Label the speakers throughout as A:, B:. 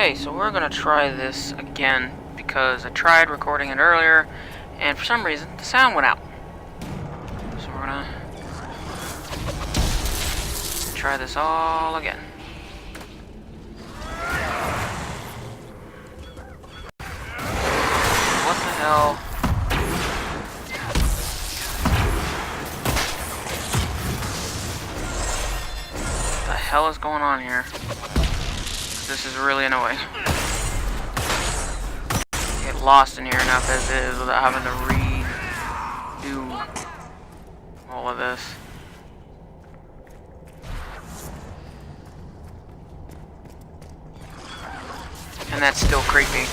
A: Okay, so we're gonna try this again because I tried recording it earlier and for some reason the sound went out. So we're gonna try this all again. What the hell? What the hell is going on here? This is really annoying. Get lost in here enough as is without having to redo all of this. And that's still creepy.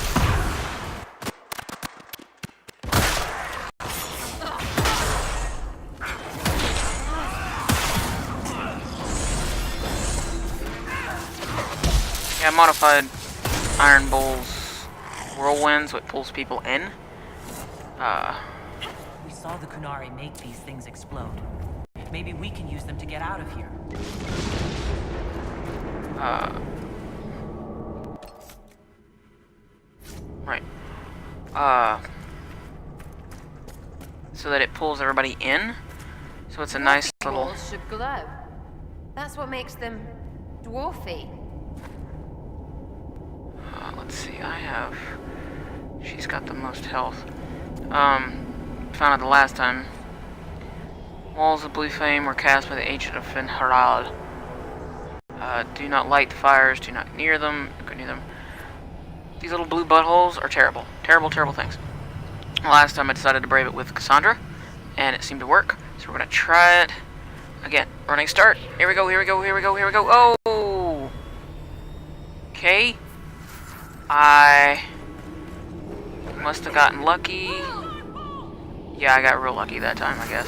A: Yeah, modified Iron Bull's whirlwinds, what pulls people in.
B: We saw the Kunari make these things explode. Maybe we can use them to get out of here.
A: Right. So that it pulls everybody in. So it's a nice little...
C: Walls should glow. That's what makes them dwarfy.
A: Let's see, she's got the most health. Found out the last time. Walls of blue flame were cast by the ancient of Finharald. Do not light the fires, do not near them, go near them. These little blue buttholes are terrible. Terrible, terrible things. Last time I decided to brave it with Cassandra, and it seemed to work. So we're gonna try it again. Running start. Here we go, here we go, here we go, here we go. Oh! Okay. I must have gotten lucky. Yeah, I got real lucky that time, I guess.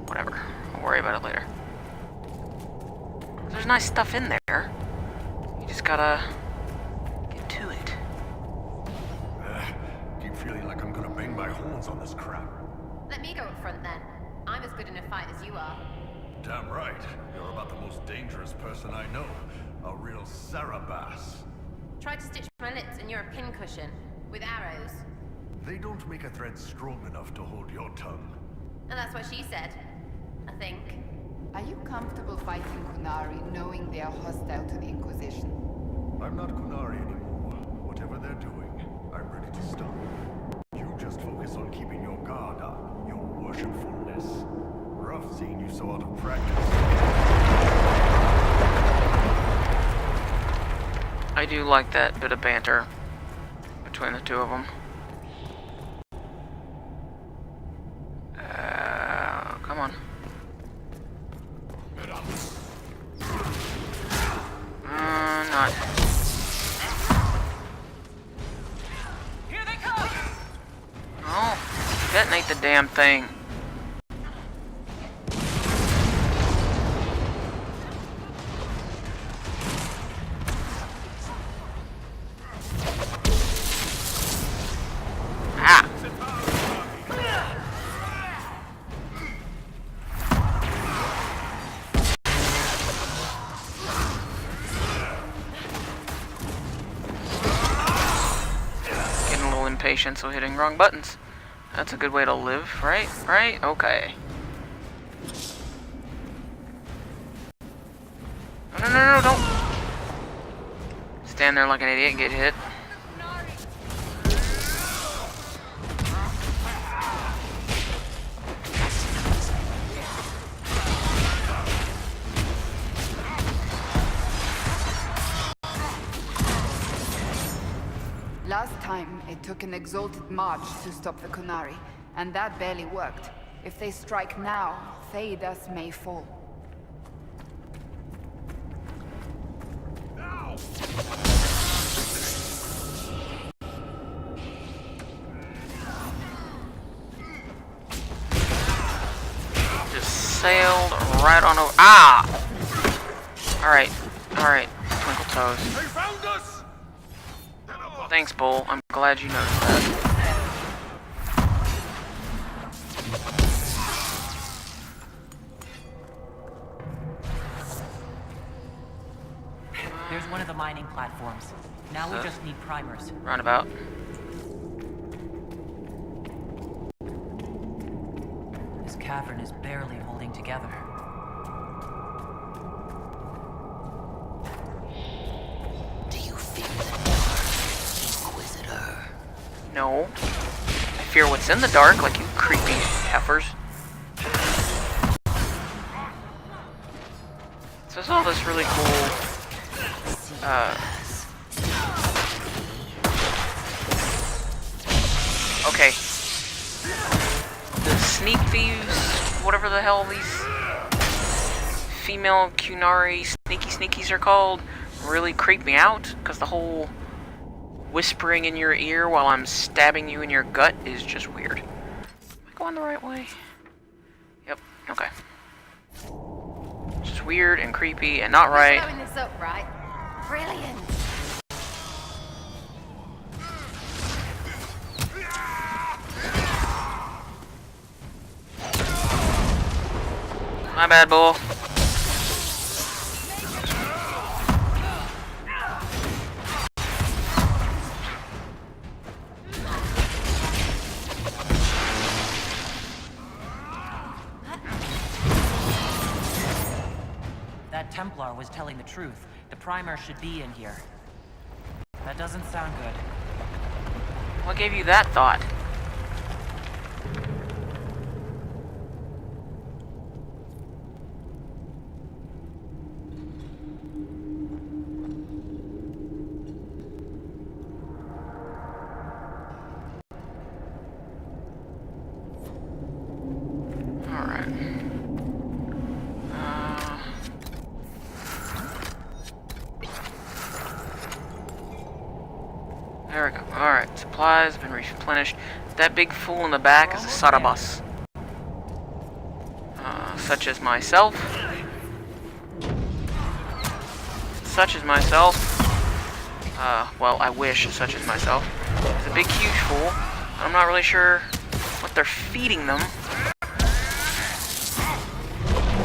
A: Whatever. I'll worry about it later. There's nice stuff in there. You just gotta get to it.
D: Keep feeling like I'm gonna bang my horns on this crap.
C: Let me go up front then. I'm as good in a fight as you are.
D: Damn right. You're about the most dangerous person I know. A real Saarebas.
C: Tried to stitch my lips and you're a pincushion. With arrows.
D: They don't make a thread strong enough to hold your tongue.
C: And that's what she said. I think.
E: Are you comfortable fighting Kunari knowing they are hostile to the Inquisition?
D: I'm not Kunari anymore. Whatever they're doing, I'm ready to stop. You just focus on keeping your guard up, your worshipfulness. Rough seeing you so out of practice.
A: I do like that bit of banter between the two of them. Come on. Not.
B: Here they come!
A: Oh, detonate the damn thing. Ah! Getting a little impatient, so hitting wrong buttons. That's a good way to live, right? Right? Okay. No, no, no, no, don't stand there like an idiot and get hit.
E: Last time, it took an exalted march to stop the Kunari, and that barely worked. If they strike now, Thedas may fall.
A: Just sailed right on over. Ah! Alright, alright, Twinkle Toes.
D: They found us!
A: Thanks, Bull. I'm glad you noticed that.
B: There's one of the mining platforms. Now we just need primers.
A: Roundabout.
B: This cavern is barely holding together.
F: Do you fear the dark, Inquisitor?
A: No. I fear what's in the dark, like you creepy heifers. So there's all this really cool, okay. The sneak thieves, whatever the hell these female Qunari sneakies are called, really creep me out, because the whole whispering in your ear while I'm stabbing you in your gut is just weird. Am I going the right way? Yep, okay. It's just weird and creepy and not right.
C: Blowing this up, right? Brilliant.
A: My bad, bull.
B: That Templar was telling the truth. The primer should be in here. That doesn't sound good.
A: What gave you that thought? There we go. Alright, supplies have been replenished. That big fool in the back is a Saarebas. Such as myself. Such as myself. Well, I wish such as myself. He's a big, huge fool. I'm not really sure what they're feeding them.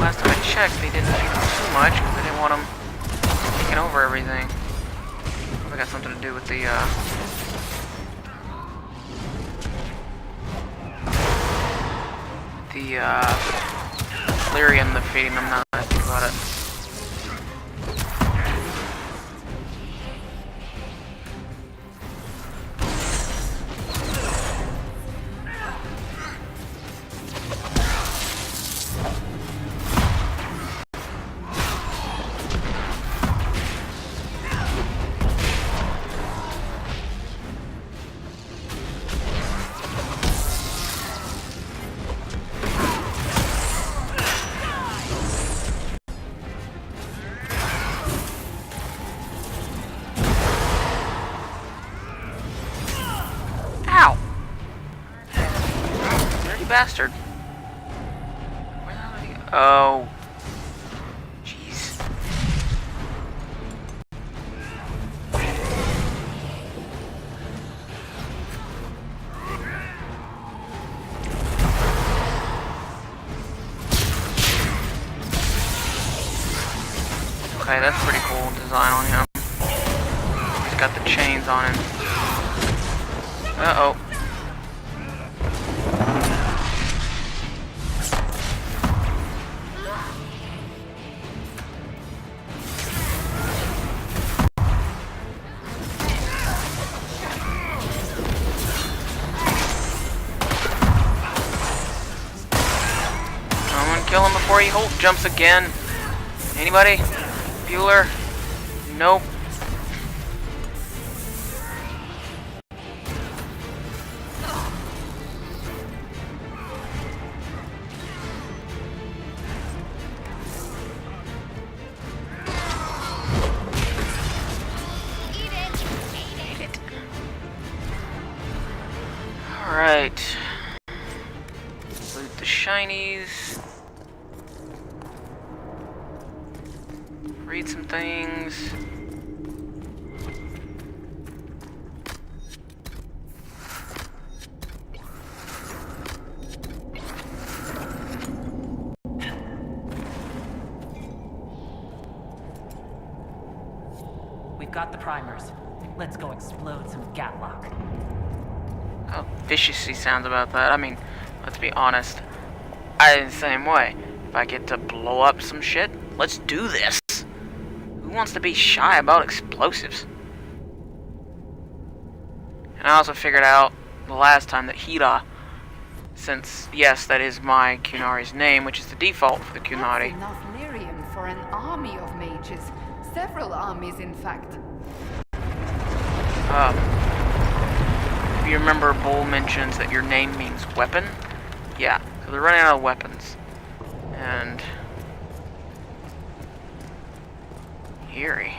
A: Last time I checked, they didn't feed them too much because they didn't want them taking over everything. Probably got something to do with the, lyrium they're feeding them, now that I think about it. Bastard. Where the hell did he go? Oh. Jeez. Okay, that's pretty cool design on him. He's got the chains on him. Uh-oh. Kill him before he Hulk jumps again. Anybody? Bueller? Nope. Eat it. Alright. Loot the shinies. Read some things.
B: We've got the primers. Let's go explode some Gatlock.
A: How vicious he sounds about that. I mean, let's be honest. I'm the same way. If I get to blow up some shit, let's do this. Who wants to be shy about explosives? And I also figured out the last time that Hira, since, yes, that is my Qunari's name, which is the default for the Qunari.
E: That's enough lyrium for an army of mages. Several armies, in fact.
A: If you remember, Bull mentions that your name means weapon. Yeah, so they're running out of weapons. And... eerie.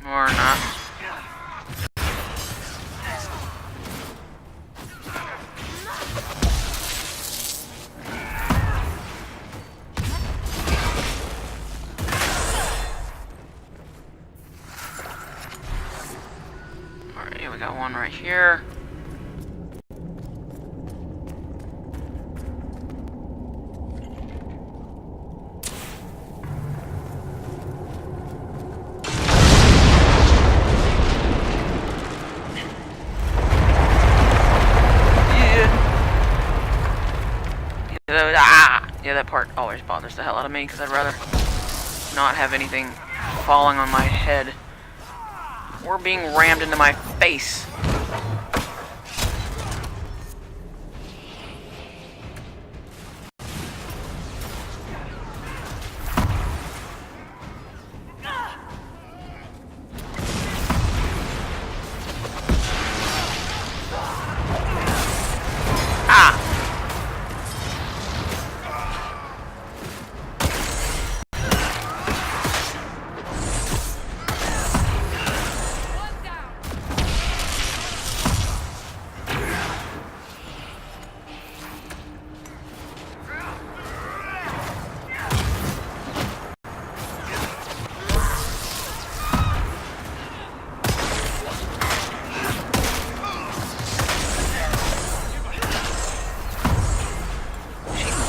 A: Or not. Alright, we got one right here. Yeah, that part always bothers the hell out of me, because I'd rather not have anything falling on my head or being rammed into my face.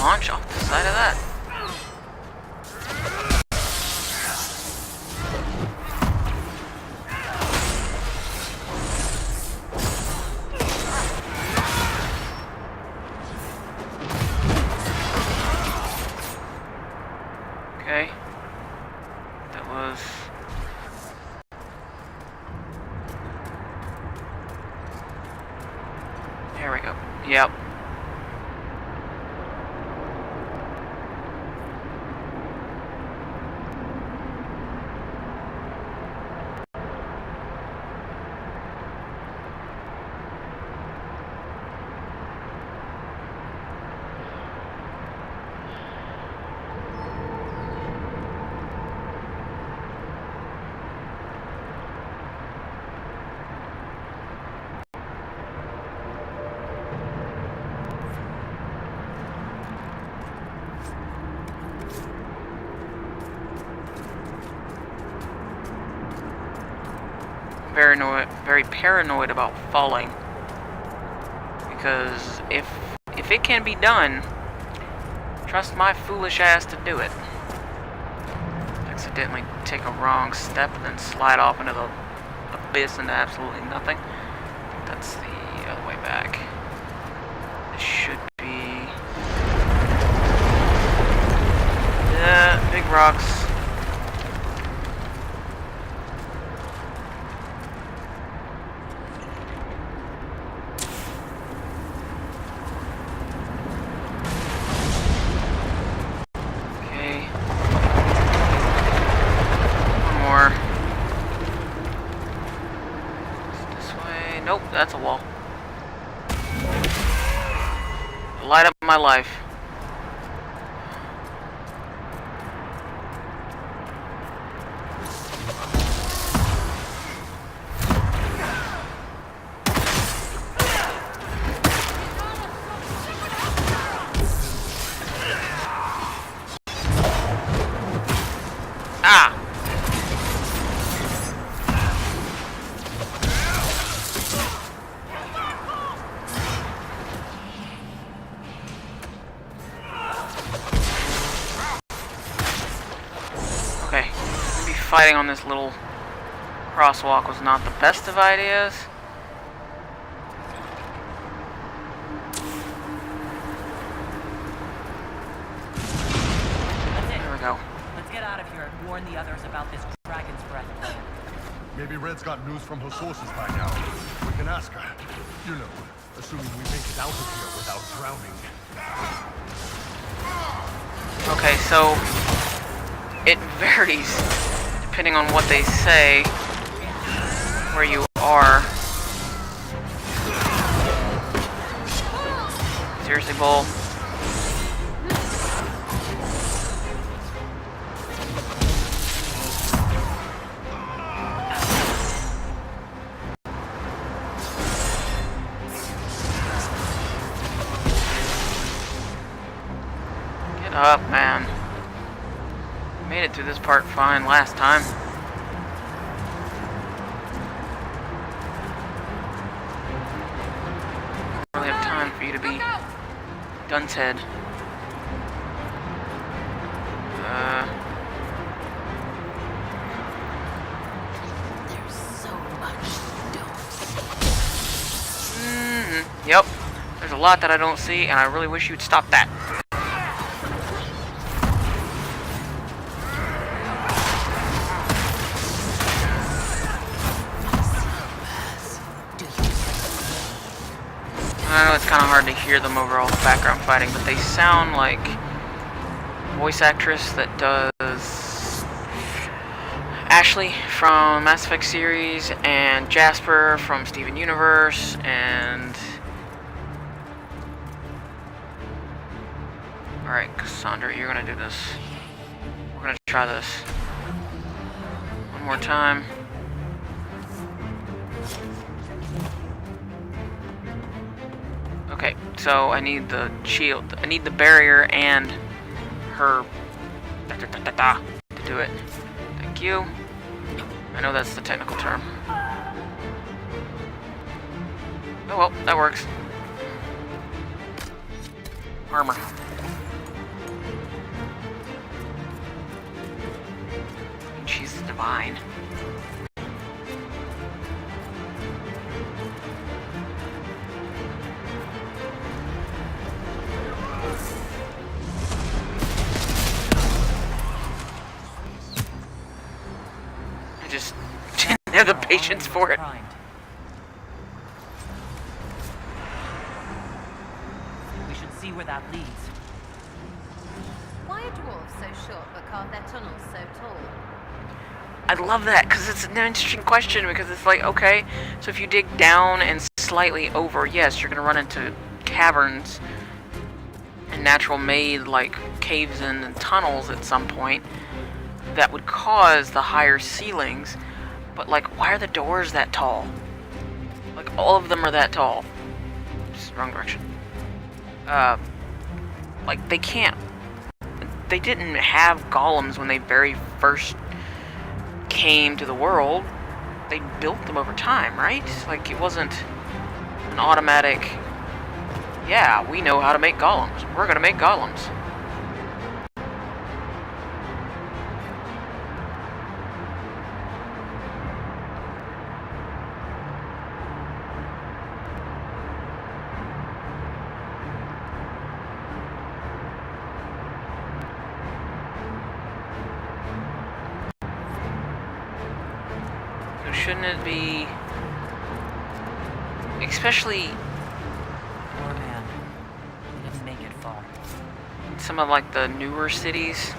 A: Launch off the side of that. Okay. That was... there we go. Yep. Very paranoid about falling, because if it can be done, trust my foolish ass to do it. Accidentally take a wrong step and then slide off into the abyss into absolutely nothing. That's the other way back. This should be... yeah, big rocks. Nope, that's a wall. Light up my life. Ah! Okay, maybe fighting on this little crosswalk was not the best of ideas. There we go.
B: Let's get out of here and warn the others about this dragon's breath plan.
D: Maybe Red's got news from her sources by now. We can ask her. You know, assuming we make it out of here without drowning.
A: Okay, so it varies depending on what they say, where you are. Seriously, Bull. Get up, man. Made it through this part fine last time. Don't really have time for you to be dunce head.
F: There's so much you don't see.
A: Yep. There's a lot that I don't see, and I really wish you'd stop that. I know it's kind of hard to hear them over all the background fighting, but they sound like voice actress that does Ashley from Mass Effect series, and Jasper from Steven Universe, and... Alright, Cassandra, you're gonna do this. We're gonna try this. One more time. Okay, so I need the shield. I need the barrier and her to do it. Thank you. I know that's the technical term. Oh well, that works. Armor. She's divine. I just didn't have the patience for it.
B: We should see where that leads.
C: Why are dwarves so short but carve their tunnels so tall?
A: I love that, because it's an interesting question, because it's like, okay, so if you dig down and slightly over, yes, you're going to run into caverns and natural made, like, caves and tunnels at some point that would cause the higher ceilings, but, like, why are the doors that tall? Like, all of them are that tall. Just wrong direction. Like, they can't. They didn't have golems when they very first came to the world. They built them over time, right? Like, it wasn't an automatic, yeah, we know how to make golems. We're gonna make golems. Shouldn't it be, especially
B: Poor man. He didn't make it far.
A: in some of like the newer cities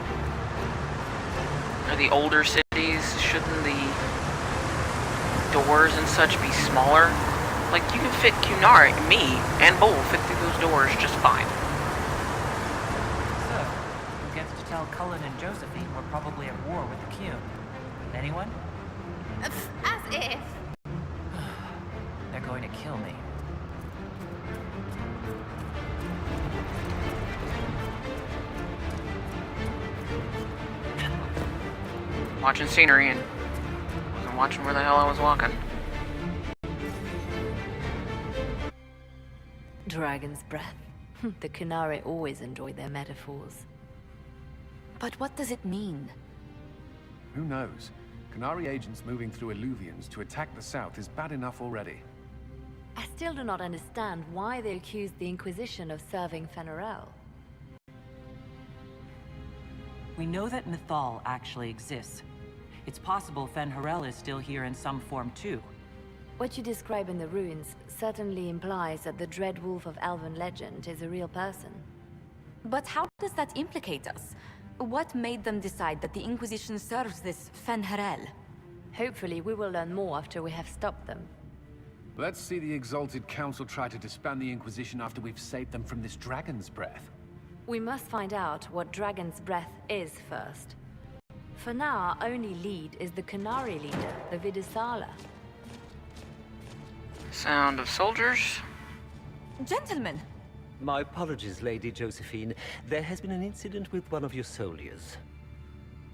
A: or the older cities, shouldn't the doors and such be smaller? Like, you can fit Cunari, me, and Bull fit through those doors just fine.
B: So, who gets to tell Cullen and Josephine we're probably at war with the Cune? Anyone?
C: As if.
B: They're going to kill me.
A: watching scenery and wasn't watching where the hell I was walking.
G: Dragon's breath. The Kunari always enjoy their metaphors. But what does it mean?
H: Who knows? Kunari agents moving through Illuvians to attack the south is bad enough already.
G: I still do not understand why they accused the Inquisition of serving Fenarel.
B: We know that Mythal actually exists. It's possible Fenharel is still here in some form too.
G: What you describe in the ruins certainly implies that the Dread Wolf of Elven legend is a real person.
I: But how does that implicate us? What made them decide that the Inquisition serves this Fenharel?
G: Hopefully we will learn more after we have stopped them.
H: Let's see the Exalted Council try to disband the Inquisition after we've saved them from this dragon's breath.
G: We must find out what Dragon's Breath is first. For now, our only lead is the Kunari leader, the Vidisala.
A: Sound of soldiers.
I: Gentlemen!
J: My apologies, Lady Josephine. There has been an incident with one of your soldiers.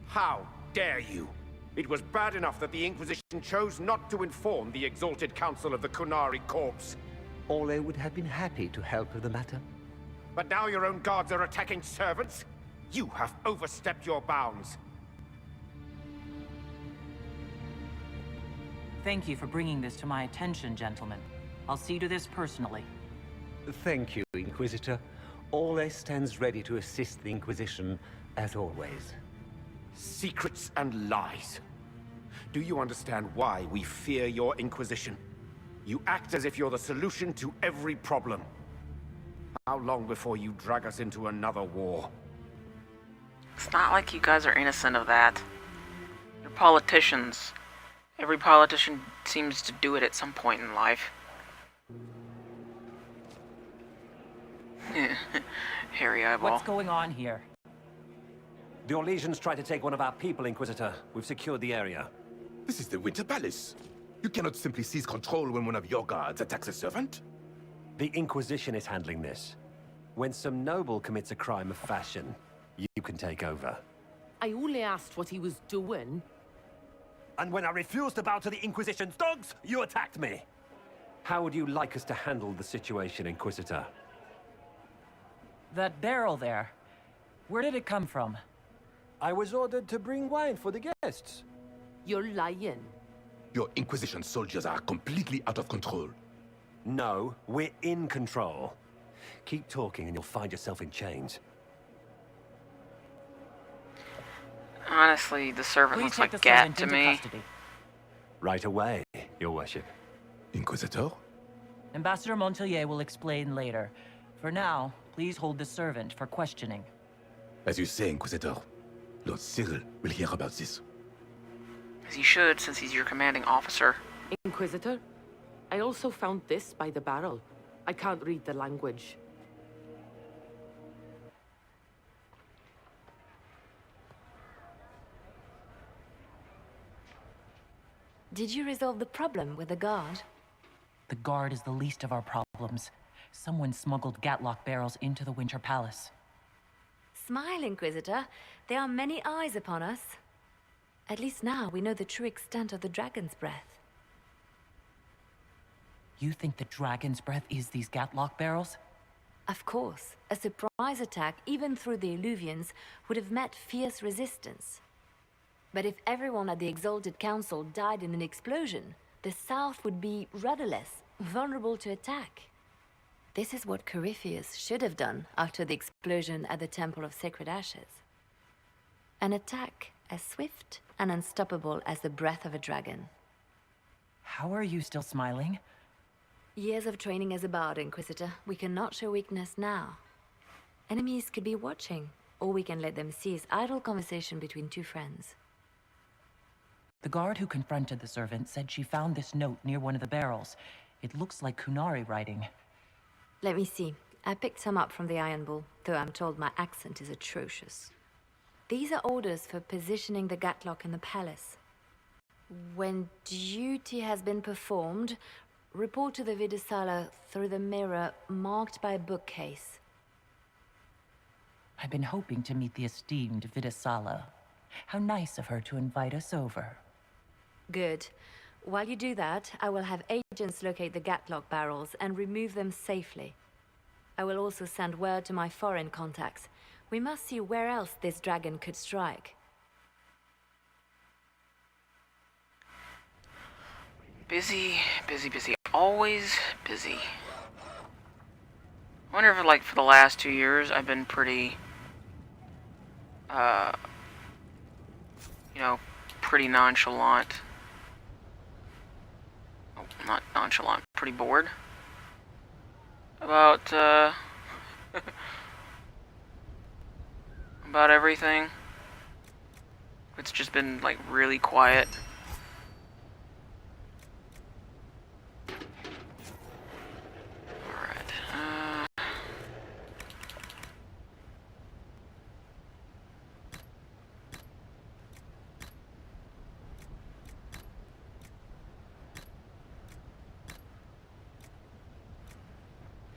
K: How dare you? It was bad enough that the Inquisition chose not to inform the Exalted Council of the Kunari Corps.
J: Ole would have been happy to help with the matter.
K: But now your own guards are attacking servants? You have overstepped your bounds.
B: Thank you for bringing this to my attention, gentlemen. I'll see to this personally.
J: Thank you, Inquisitor. Ole stands ready to assist the Inquisition, as always.
K: Secrets and lies. Do you understand why we fear your Inquisition? You act as if you're the solution to every problem. How long before you drag us into another war?
A: It's not like you guys are innocent of that. You're politicians. Every politician seems to do it at some point in life. Hairy eyeball.
B: What's going on here?
L: The Orlesians tried to take one of our people, Inquisitor. We've secured the area.
M: This is the Winter Palace. You cannot simply seize control when one of your guards attacks a servant.
L: The Inquisition is handling this. When some noble commits a crime of fashion, you can take over.
F: I only asked what he was doing.
L: And when I refused to bow to the Inquisition's dogs, you attacked me! How would you like us to handle the situation, Inquisitor?
B: That barrel there. Where did it come from?
L: I was ordered to bring wine for the guests.
F: You're lying.
M: Your Inquisition soldiers are completely out of control.
L: No, we're in control. Keep talking and you'll find yourself in chains.
A: Honestly, the servant
B: Please
A: looks
B: take
A: like
B: the
A: Gat
B: servant
A: to
B: into
A: me.
B: custody.
L: Right away, Your Worship.
M: Inquisitor?
B: Ambassador Montelier will explain later. For now, please hold the servant for questioning.
M: As you say, Inquisitor. Lord Cyril will hear about this.
A: As he should, since he's your commanding officer.
F: Inquisitor, I also found this by the barrel. I can't read the language.
G: Did you resolve the problem with the guard?
B: The guard is the least of our problems. Someone smuggled Gatlock barrels into the Winter Palace.
G: Smile, Inquisitor. There are many eyes upon us. At least now we know the true extent of the Dragon's Breath.
B: You think the Dragon's Breath is these Gatlock barrels?
G: Of course. A surprise attack, even through the Illuvians, would have met fierce resistance. But if everyone at the Exalted Council died in an explosion, the South would be rudderless, vulnerable to attack. This is what Corypheus should have done after the explosion at the Temple of Sacred Ashes. An attack as swift and unstoppable as the breath of a dragon.
B: How are you still smiling?
G: Years of training as a bard, Inquisitor. We cannot show weakness now. Enemies could be watching, or we can let them seize idle conversation between two friends.
B: The guard who confronted the servant said she found this note near one of the barrels. It looks like Kunari writing.
G: Let me see. I picked some up from the Iron Bull, though I'm told my accent is atrocious. These are orders for positioning the Gatlock in the palace. When duty has been performed, report to the Vidisala through the mirror marked by a bookcase.
B: I've been hoping to meet the esteemed Vidisala. How nice of her to invite us over.
G: Good. While you do that, I will have agents locate the Gatlock barrels and remove them safely. I will also send word to my foreign contacts. We must see where else this dragon could strike.
A: Busy, busy, busy. Always busy. I wonder if, like, for the last 2 years, I've been pretty, you know, pretty nonchalant. Oh, not nonchalant, pretty bored about, about everything. It's just been, like, really quiet.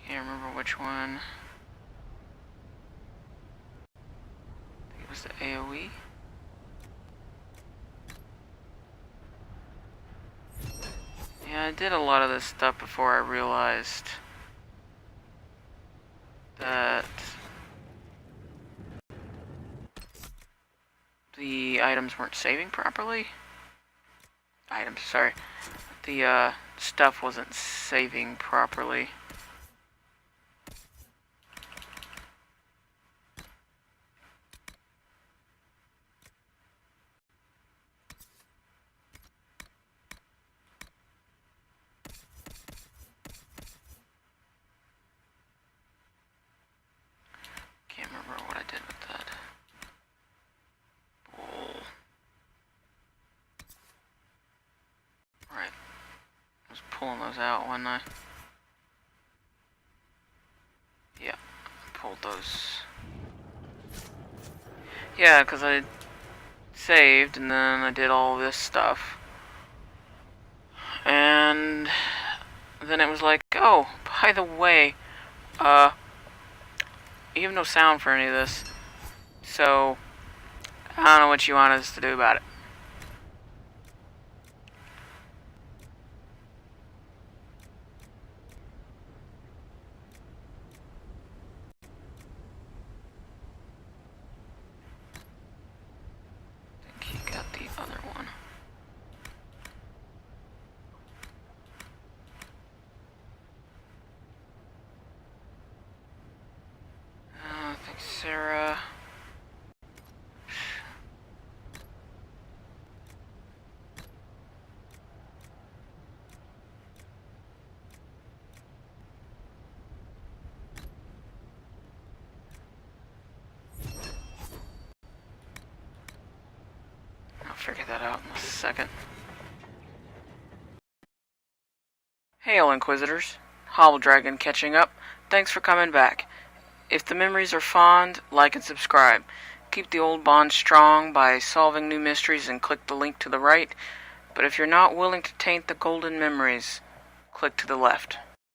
A: Can't remember which one. I think it was the AoE. Yeah, I did a lot of this stuff before I realized that the items weren't saving properly. Sorry. The stuff wasn't saving properly. Can't remember what I did with that. Bull. Right. I was pulling those out, wasn't I? Yeah. Pulled those. Yeah, because I saved and then I did all this stuff. And then it was like, oh, by the way, you have no sound for any of this, so I don't know what you want us to do about it. I think he got the other one. I think Sarah. I'll figure that out in a second. Hail, Inquisitors. Hobble Dragon catching up. Thanks for coming back. If the memories are fond, like and subscribe. Keep the old bond strong by solving new mysteries and click the link to the right. But if you're not willing to taint the golden memories, click to the left.